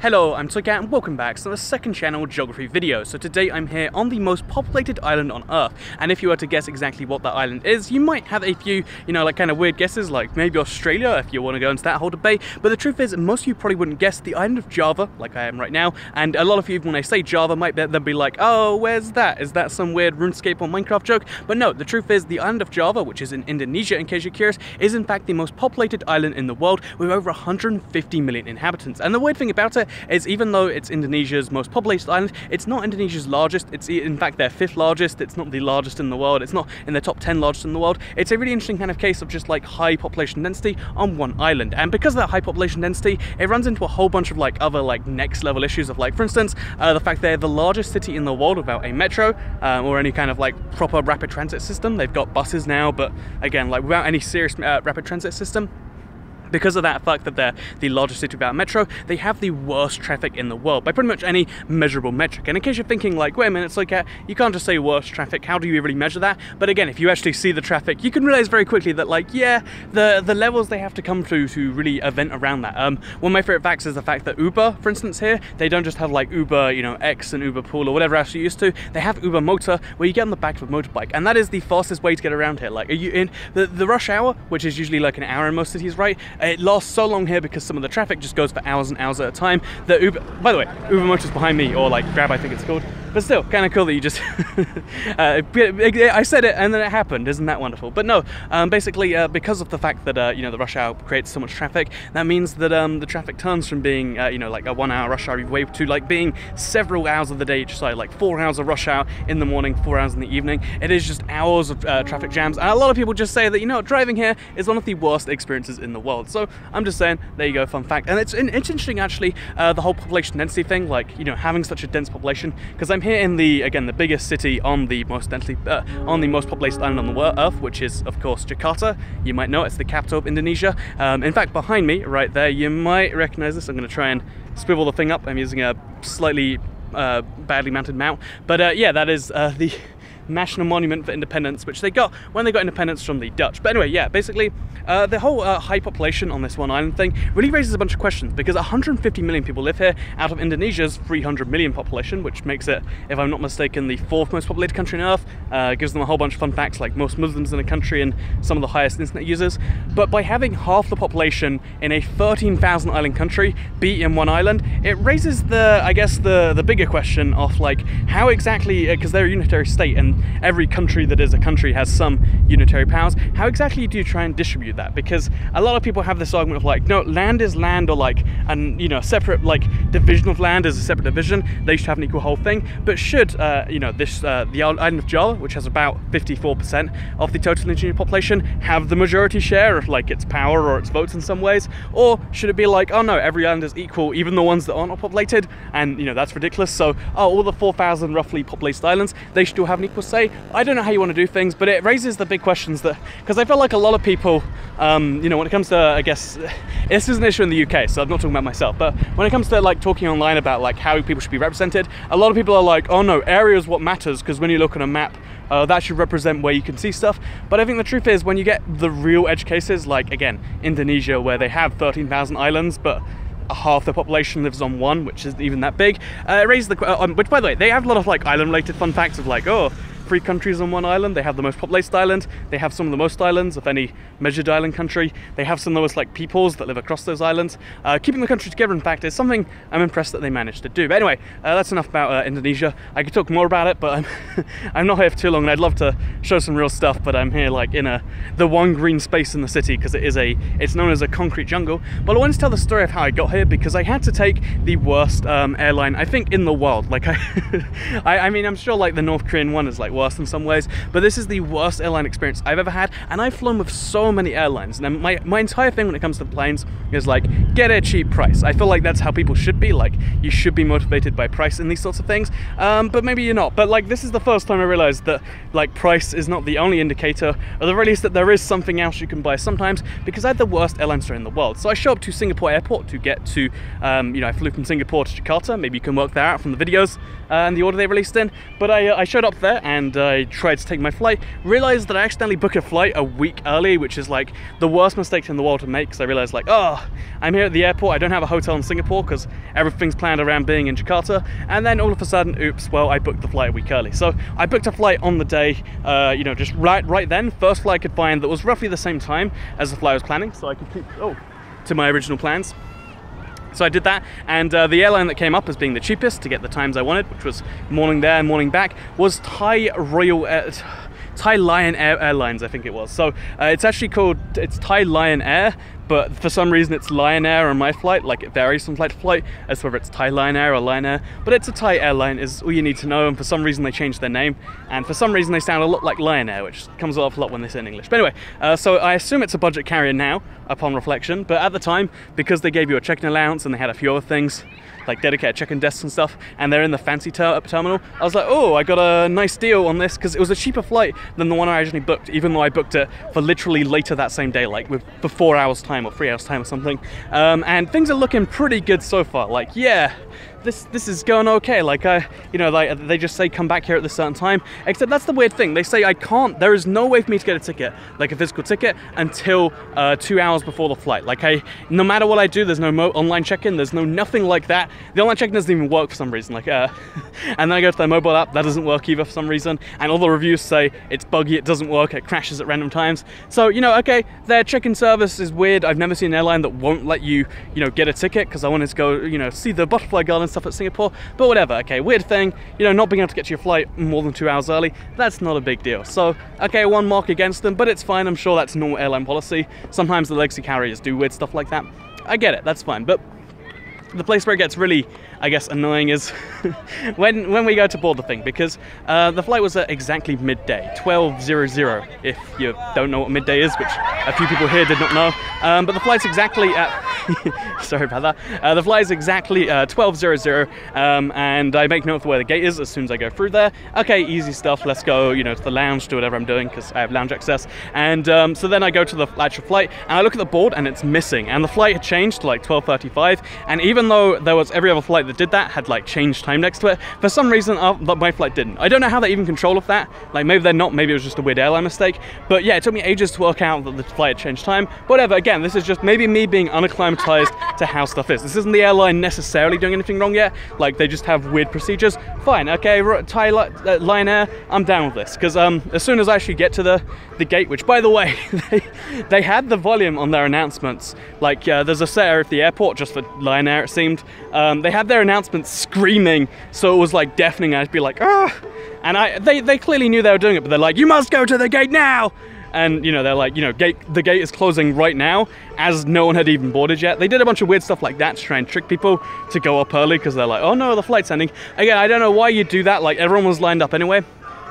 Hello, I'm Toycat and welcome back to the second channel geography video. So today I'm here on the most populated island on Earth, and if you were to guess exactly what that island is, you might have a few, like kind of weird guesses, like maybe Australia if you want to go into that whole debate, but the truth is most of you probably wouldn't guess the island of Java, like I am right now, and a lot of you when I say Java might then be like, oh, where's that? Is that some weird RuneScape or Minecraft joke? But no, the truth is the island of Java, which is in Indonesia in case you're curious, is in fact the most populated island in the world with over 150 million inhabitants. And the weird thing about it is even though it's Indonesia's most populated island, it's not Indonesia's largest, it's in fact their 5th largest, it's not the largest in the world, it's not in the top 10 largest in the world. It's a really interesting kind of case of just like high population density on one island, and because of that high population density, it runs into a whole bunch of like other like next level issues of like, for instance, the fact they're the largest city in the world without a metro or any kind of like proper rapid transit system. They've got buses now, but again, like without any serious rapid transit system. Because of that fact that they're the largest city without metro, they have the worst traffic in the world by pretty much any measurable metric. And in case you're thinking like, wait a minute, it's like you can't just say worst traffic, how do you really measure that? But again, if you actually see the traffic, you can realize very quickly that like, yeah, the levels they have to come to really event around that. One of my favorite facts is the fact that Uber, for instance here, they don't just have like Uber, X and Uber Pool or whatever else you used to, they have Uber Motor where you get on the back of a motorbike, and that is the fastest way to get around here. Like, are you in the rush hour, which is usually like an hour in most cities, right? It lasts so long here because some of the traffic just goes for hours and hours at a time. The Uber, by the way, Uber Motor's behind me, or like Grab I think it's called, but still kind of cool that you just I said it and then it happened. Isn't that wonderful? But no, basically because of the fact that the rush hour creates so much traffic, that means that the traffic turns from being like a 1 hour rush hour way to like being several hours of the day each side, like 4 hours of rush hour in the morning, 4 hours in the evening. It is just hours of traffic jams, and a lot of people just say that driving here is one of the worst experiences in the world. So I'm just saying, there you go, fun fact. And it's interesting actually, the whole population density thing, like having such a dense population, because I'm here in the biggest city on the most densely on the most populated island on the Earth, which is of course Jakarta. You might know it's the capital of Indonesia. In fact, behind me right there, you might recognize this. I'm going to try and swivel the thing up. I'm using a slightly badly mounted mount, but yeah, that is the National Monument for Independence, which they got when they got independence from the Dutch. But anyway, yeah, basically the whole high population on this one island thing really raises a bunch of questions, because 150 million people live here out of Indonesia's 300 million population, which makes it, if I'm not mistaken, the 4th most populated country on Earth. Gives them a whole bunch of fun facts, like most Muslims in the country and some of the highest internet users. But by having half the population in a 13,000 island country be in one island, it raises the bigger question of like, how exactly, because they're a unitary state and every country that is a country has some unitary powers, how exactly do you try and distribute that? Because a lot of people have this argument of like, no, land is land, or like, and separate like division of land is a separate division, they should have an equal whole thing. But should the island of Java, which has about 54% of the total Indonesian population, have the majority share of like its power or its votes in some ways? Or should it be like, oh no, every island is equal, even the ones that aren't populated, and that's ridiculous, so all the 4,000 roughly populated islands, they should all have an equal say? I don't know how you want to do things, but it raises the big questions that, because I feel like a lot of people, when it comes to, I guess, this is an issue in the UK, so I'm not talking about myself, but when it comes to like talking online about like how people should be represented, a lot of people are like, oh no, area is what matters, because when you look at a map, that should represent where you can see stuff. But I think the truth is, when you get the real edge cases, like again, Indonesia, where they have 13,000 islands, but half the population lives on one, which isn't even that big, it raises the which, by the way, they have a lot of like island related fun facts of like, oh, 3 countries on one island, they have the most populated island, they have some of the most islands of any measured island country, they have some of the most like peoples that live across those islands. Keeping the country together, in fact, is something I'm impressed that they managed to do. But anyway, that's enough about Indonesia. I could talk more about it, but I'm not here for too long, and I'd love to show some real stuff, but I'm here like in the one green space in the city, because it's known as a concrete jungle. But I wanted to tell the story of how I got here, because I had to take the worst airline, I think, in the world. Like I mean, I'm sure like the North Korean one is like worse in some ways, but this is the worst airline experience I've ever had, and I've flown with so many airlines, and my entire thing when it comes to planes is like, get a cheap price. I feel like that's how people should be, like you should be motivated by price in these sorts of things, but maybe you're not. But like, this is the first time I realized that like price is not the only indicator, or at the very least that there is something else you can buy sometimes, because I had the worst airline story in the world. So I show up to Singapore airport to get to I flew from Singapore to Jakarta. Maybe you can work that out from the videos and the order they released in, but I showed up there, and and I tried to take my flight, realized that I accidentally booked a flight a week early, which is like the worst mistake in the world to make, because I realized like, oh, I'm here at the airport, I don't have a hotel in Singapore because everything's planned around being in Jakarta, and then all of a sudden, oops, well, I booked the flight a week early. So I booked a flight on the day, you know, just right then, first flight I could find that was roughly the same time as the flight I was planning, so I could keep, to my original plans. So I did that, and the airline that came up as being the cheapest to get the times I wanted, which was morning there, morning back, was Thai Lion Air Airlines, I think it was. So it's actually called, it's Thai Lion Air, but for some reason it's Lion Air on my flight. Like, it varies from flight to flight as to whether it's Thai Lion Air or Lion Air, but it's a Thai airline is all you need to know, and for some reason they changed their name, and for some reason they sound a lot like Lion Air, which comes off a lot when they say in English. But anyway, so I assume it's a budget carrier now, upon reflection, but at the time, because they gave you a check-in allowance and they had a few other things, like dedicated check-in desks and stuff, and they're in the fancy terminal, I was like, oh, I got a nice deal on this, because it was a cheaper flight than the one I originally booked, even though I booked it for literally later that same day, like for 4 hours time or 3 hours time or something. And things are looking pretty good so far. Like, yeah, this is going okay. Like, you know, like, they just say come back here at this certain time, except that's the weird thing. They say I can't, there is no way for me to get a ticket, like a physical ticket, until 2 hours before the flight. Like, no matter what I do, there's no online check-in, there's no nothing like that. The online check-in doesn't even work for some reason. Like, and then I go to their mobile app, that doesn't work either for some reason, and all the reviews say it's buggy, it doesn't work, it crashes at random times. So, you know, okay, their check-in service is weird. I've never seen an airline that won't let you, you know, get a ticket, because I wanted to go, you know, see the butterfly garden stuff at Singapore, but whatever. Okay, weird thing, you know, not being able to get to your flight more than 2 hours early, that's not a big deal. So, okay, one mark against them, but it's fine. I'm sure that's normal airline policy. Sometimes the legacy carriers do weird stuff like that. I get it, that's fine. But the place where it gets really, I guess, annoying is when we go to board the thing, because the flight was at exactly midday, 12:00, if you don't know what midday is, which a few people here did not know. But the flight's exactly at, sorry about that, the flight is exactly 12:00, and I make note of where the gate is as soon as I go through there. Okay, easy stuff, let's go, you know, to the lounge, do whatever I'm doing, because I have lounge access. And so then I go to the actual flight, and I look at the board, and it's missing, and the flight had changed to like 12:35, and even though there was every other flight that did that had like changed time next to it, for some reason my flight didn't. I don't know how they even control of that. Like, maybe they're not, maybe it was just a weird airline mistake, but yeah, it took me ages to work out that the flight had changed time. Whatever, again, this is just maybe me being unacclimatized to how stuff is. This isn't the airline necessarily doing anything wrong yet, like they just have weird procedures. Fine, okay, Thai Lion Air, I'm down with this, because as soon as I actually get to the gate, which by the way, they had the volume on their announcements, like there's a set area at the airport just for Lion Air, it seemed. They had their announcements screaming, so it was like deafening. I'd be like, ah, and they clearly knew they were doing it, but they're like, you must go to the gate now. And, you know, they're like, you know, the gate is closing right now, as no one had even boarded yet. They did a bunch of weird stuff like that to try and trick people to go up early, because they're like, oh no, the flight's ending. Again, I don't know why you do that, like everyone was lined up anyway,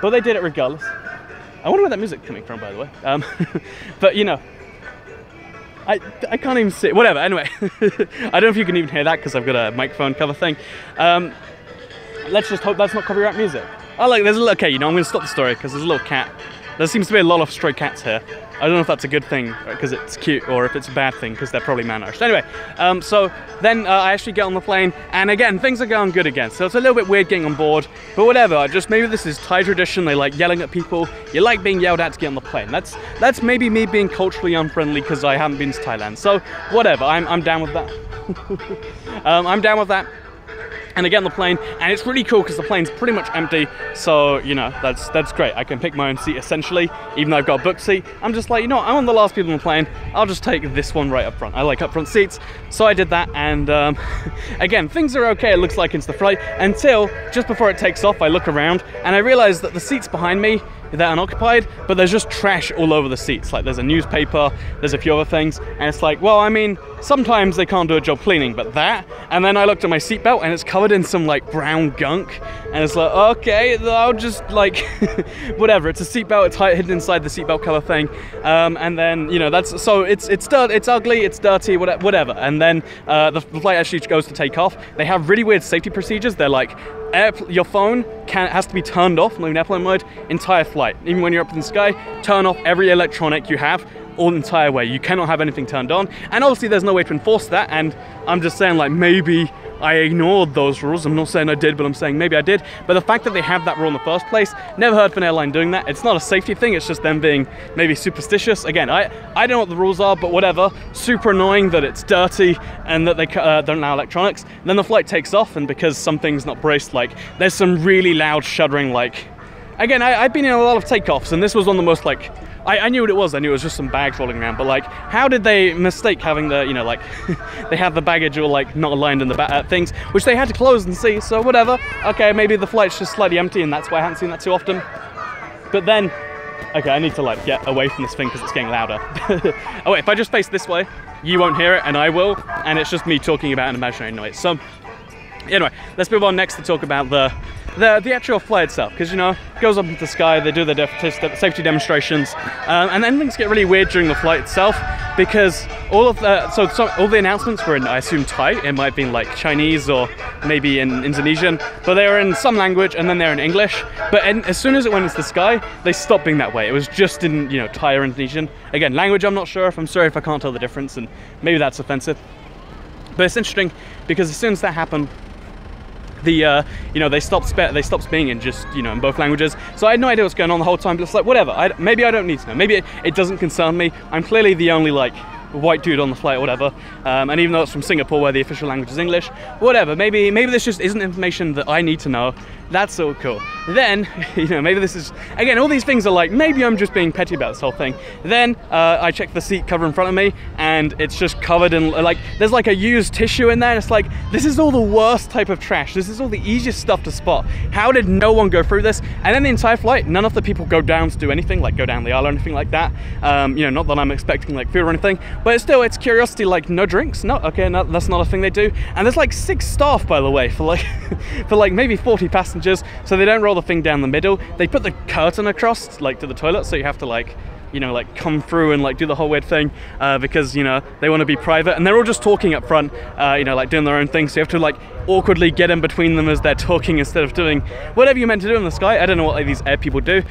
but they did it regardless. I wonder where that music's coming from, by the way. But, you know, I can't even see, whatever, anyway. I don't know if you can even hear that, because I've got a microphone cover thing. Let's just hope that's not copyright music. Oh, look, there's a little, okay, you know, I'm going to stop the story, because there's a little cat. There seems to be a lot of stray cats here. I don't know if that's a good thing because it's cute, or if it's a bad thing because they're probably malnourished. Anyway, so then I actually get on the plane, and again, things are going good again. So it's a little bit weird getting on board, but whatever. Just maybe this is Thai tradition. They like yelling at people. You like being yelled at to get on the plane. That's maybe me being culturally unfriendly because I haven't been to Thailand. So whatever. I'm down with that. I'm down with that. And I get on the plane, and it's really cool because the plane's pretty much empty, so, you know, that's great. I can pick my own seat, essentially, even though I've got a booked seat. I'm just like, you know what, I'm one of the last people on the plane, I'll just take this one right up front. I like up front seats, so I did that, and again, things are okay, it looks like, into the flight, until, just before it takes off, I look around, and I realize that the seats behind me, they're unoccupied, but there's just trash all over the seats. Like, there's a newspaper, there's a few other things, and it's like, well, I mean, sometimes they can't do a job cleaning, but that, and then I looked at my seatbelt, and it's covered in some, like, brown gunk, and it's like, okay, I'll just, like, whatever, it's a seatbelt, it's hidden inside the seatbelt cover thing, and then, you know, that's, so it's ugly, it's dirty, whatever, and then the flight actually goes to take off. They have really weird safety procedures. They're like, your phone has to be turned off, not in airplane mode, entire flight. Even when you're up in the sky, turn off every electronic you have, all the entire way. You cannot have anything turned on. And obviously there's no way to enforce that, and I'm just saying, like, maybe I ignored those rules. I'm not saying I did, but I'm saying maybe I did. But the fact that they have that rule in the first place, never heard of an airline doing that. It's not a safety thing, it's just them being maybe superstitious. Again, I don't know what the rules are, but whatever. Super annoying that it's dirty and that they don't allow electronics. And then the flight takes off, and because something's not braced, like, there's some really loud shuddering, like... Again, I've been in a lot of takeoffs, and this was one of the most, like... I knew what it was. I knew it was just some bags rolling around, but like, how did they mistake having the, you know, like, they have the baggage all like not aligned in the things, which they had to close and see, so whatever. Okay, maybe the flight's just slightly empty and that's why I haven't seen that too often. But then, okay, I need to like get away from this thing because it's getting louder. Oh wait, if I just face this way, you won't hear it and I will, and it's just me talking about an imaginary noise. So, anyway, let's move on next to talk about the actual flight itself, because, you know, it goes up into the sky, they do their safety demonstrations, and then things get really weird during the flight itself, because all of all the announcements were in, I assume, Thai. It might have been like Chinese or maybe in Indonesian, but they were in some language, and then they're in English. But as soon as it went into the sky, they stopped being that way. It was just in, you know, Thai or Indonesian. Again, language I'm not sure if. I'm sorry if I can't tell the difference, and maybe that's offensive. But it's interesting because as soon as that happened, you know, they stopped being in just, you know, in both languages. So I had no idea what's going on the whole time, but it's like, whatever, maybe I don't need to know. Maybe it doesn't concern me. I'm clearly the only, like, white dude on the flight or whatever. And even though it's from Singapore where the official language is English, whatever, maybe this just isn't information that I need to know. That's all cool. Then, you know, maybe this is, again, all these things are like, maybe I'm just being petty about this whole thing. Then I check the seat cover in front of me, and it's just covered in, like, there's like a used tissue in there, and it's like, this is all the worst type of trash. This is all the easiest stuff to spot. How did no one go through this? And then the entire flight, none of the people go down to do anything, like go down the aisle or anything like that. You know, not that I'm expecting like food or anything, but it's still, it's curiosity, like, no drinks? No, okay, no, that's not a thing they do. And there's like 6 staff, by the way, for like, for like maybe 40 passengers, so they don't roll the thing down the middle. They put the curtain across, like, to the toilet, so you have to, like, you know, like, come through and like do the whole weird thing, because, you know, they want to be private, and they're all just talking up front, you know, like doing their own thing, so you have to like awkwardly get in between them as they're talking instead of doing whatever you're meant to do in the sky. I don't know what like, these air people do.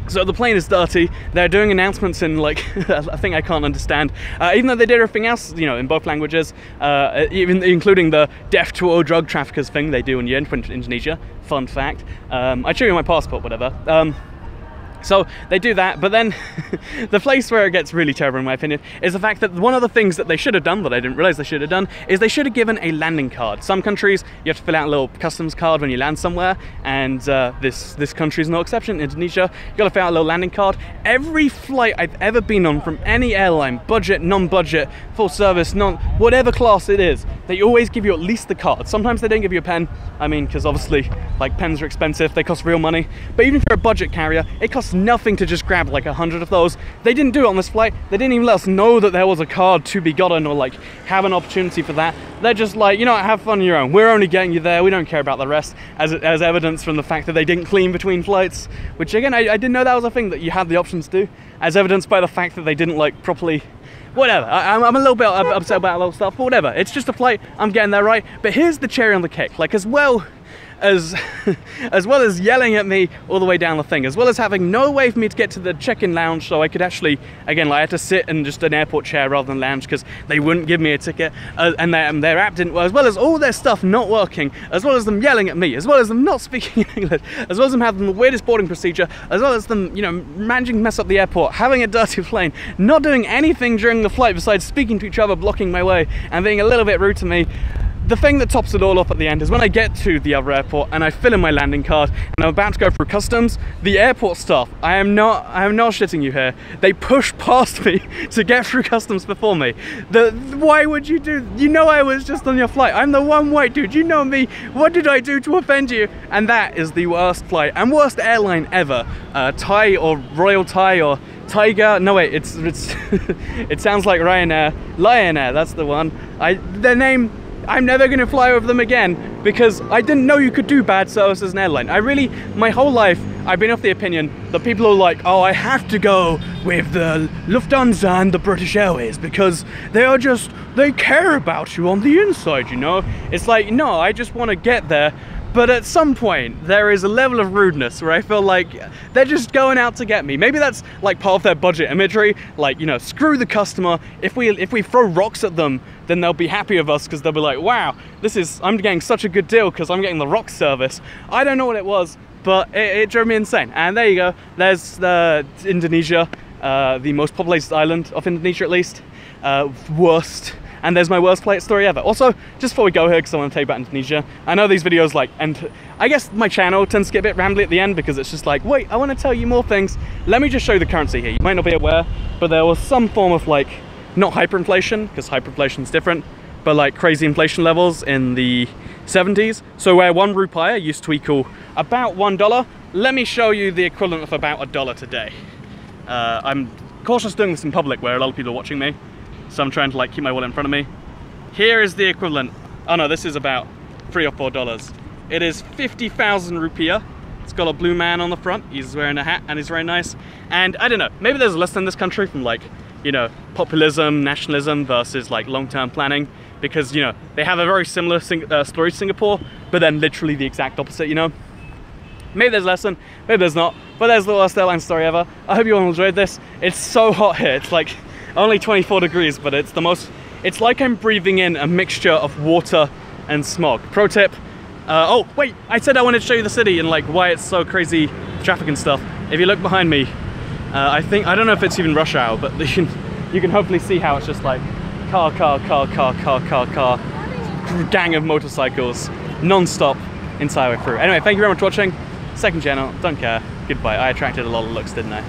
So the plane is dirty, they're doing announcements in like a thing I can't understand, even though they did everything else, you know, in both languages, even including the deaf to all drug traffickers thing they do when you enter Indonesia. Fun fact. I show you my passport, whatever. So they do that, but then the place where it gets really terrible, in my opinion, is the fact that one of the things that they should have done, that I didn't realize they should have done, is they should have given a landing card. Some countries, you have to fill out a little customs card when you land somewhere, and this country is no exception. Indonesia, you gotta fill out a little landing card. Every flight I've ever been on from any airline, budget, non-budget, full service, whatever class it is, they always give you at least the card. Sometimes they don't give you a pen, I mean, because obviously, like, pens are expensive, they cost real money, but even if you're a budget carrier, it costs nothing to just grab like 100 of those. They didn't do it on this flight. They didn't even let us know that there was a card to be gotten or like have an opportunity for that. They're just like, you know, have fun on your own. We're only getting you there. We don't care about the rest, as evidence from the fact that they didn't clean between flights, which again, I didn't know that was a thing that you had the options to do, as evidenced by the fact that they didn't like properly. Whatever, I'm a little bit upset about a lot of stuff, but whatever. It's just a flight, I'm getting there right. But here's the cherry on the cake, like as well as yelling at me all the way down the thing, as well as having no way for me to get to the check-in lounge so I could actually, again, like, I had to sit in just an airport chair rather than lounge because they wouldn't give me a ticket, and their app didn't work, as well as all their stuff not working, as well as them yelling at me, as well as them not speaking English, as well as them having the weirdest boarding procedure, as well as them, you know, managing to mess up the airport, having a dirty plane, not doing anything during the flight besides speaking to each other, blocking my way, and being a little bit rude to me. The thing that tops it all off at the end is when I get to the other airport and I fill in my landing card and I'm about to go through customs, the airport staff, I am not shitting you here, they push past me to get through customs before me. Why would you do, you know I was just on your flight, I'm the one white dude, you know me, what did I do to offend you? And that is the worst flight and worst airline ever. Thai or Royal Thai or Tiger, no wait, it's it sounds like Ryanair, Lion Air, that's the one. Their name, I'm never going to fly over them again because I didn't know you could do bad service as an airline. My whole life, I've been of the opinion that people are like, oh, I have to go with the Lufthansa and the British Airways because they care about you on the inside, you know? It's like, no, I just want to get there, But at some point, there is a level of rudeness where I feel like they're just going out to get me. Maybe that's like part of their budget imagery, like, you know, screw the customer. If we throw rocks at them, then they'll be happy with us because they'll be like, wow, I'm getting such a good deal because I'm getting the rock service. I don't know what it was, but it drove me insane. And there you go. There's Indonesia, the most populated island of Indonesia at least. Worst. And there's my worst play story ever. Also, just before we go here, because I want to tell you about Indonesia, I know these videos and I guess my channel tends to get a bit rambly at the end because it's just like, wait, I want to tell you more things. Let me just show you the currency here. You might not be aware, but there was some form of like, not hyperinflation, because hyperinflation is different, but like crazy inflation levels in the 70s. So where 1 rupiah used to equal about $1, let me show you the equivalent of about $1 today. I'm cautious doing this in public where a lot of people are watching me. So I'm trying to like keep my wallet in front of me. Here is the equivalent. Oh no, this is about $3 or $4. It is 50,000 rupiah. It's got a blue man on the front. He's wearing a hat and he's very nice. And I don't know, maybe there's a lesson in this country from like, you know, populism, nationalism versus like long-term planning. Because, you know, they have a very similar story to Singapore, but then literally the exact opposite, you know. Maybe there's a lesson, maybe there's not. But there's the worst airline story ever. I hope you all enjoyed this. It's so hot here. It's like only 24 degrees, but it's like I'm breathing in a mixture of water and smog. Pro tip, oh wait, I said I wanted to show you the city and like why it's so crazy, traffic and stuff. If you look behind me, I don't know if it's even rush hour, but you can hopefully see how it's just like car, gang of motorcycles, non-stop entire way through. Anyway, thank you very much for watching. Second channel, don't care, goodbye. I attracted a lot of looks, didn't I?